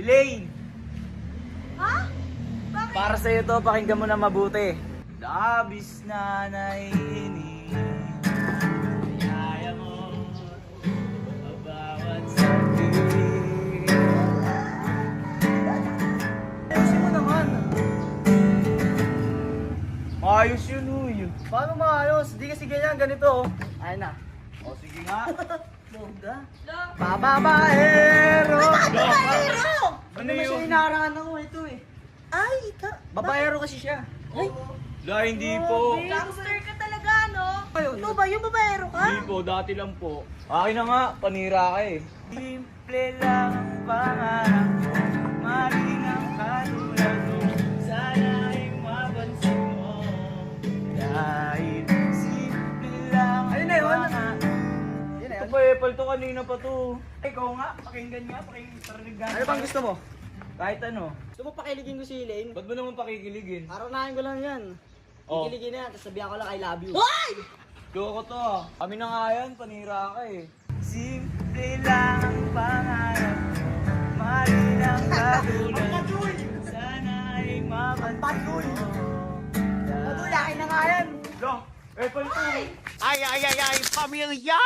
Elaine! Ha? Bakit? Para sa'yo to, pakinggan mo na mabuti. Labis na naiinip, kaya mo ang bawat sakit. Ayusin mo naman. Maayos yun, huy. Paano maayos? Di kasi ganyan, ganito. Ayun na. O sige nga. Bongga. Lo. Babaero! Babaero! Ano ba siya inarangan ako ito eh? Ay, ikaw. Babaero kasi siya. Ay, La, hindi po. gangster ka talaga, no? Ito ba yung babaero ka? Hindi po, dati lang po. Akin na nga, panira ka eh. Simple lang ang pangarap ko, malinang katulad mo, sana ay mapansin mo. Dahil simple lang ang Ayun na yun. pangarap. Yun na Ito yun. pa, Epal to, kanina pa to. Ikaw nga, pakinggan nga, pakinggan. Ano bang gusto mo? Kahit ano. Gusto mo pakiligin ko si Elaine? Ba't mo naman pakikiligin? Aranahin ko lang yan. Oh. Kikiligin na yan, tapos sabihan ko lang I love you. Hoy! Loko to. Kami na nga yan, panira ka eh. Simple lang ang pangarap ko, malinang katulad mo, sana ay mapansin mo. Patulakin na nga yan. Lo, Epal to. Ay, pamilya!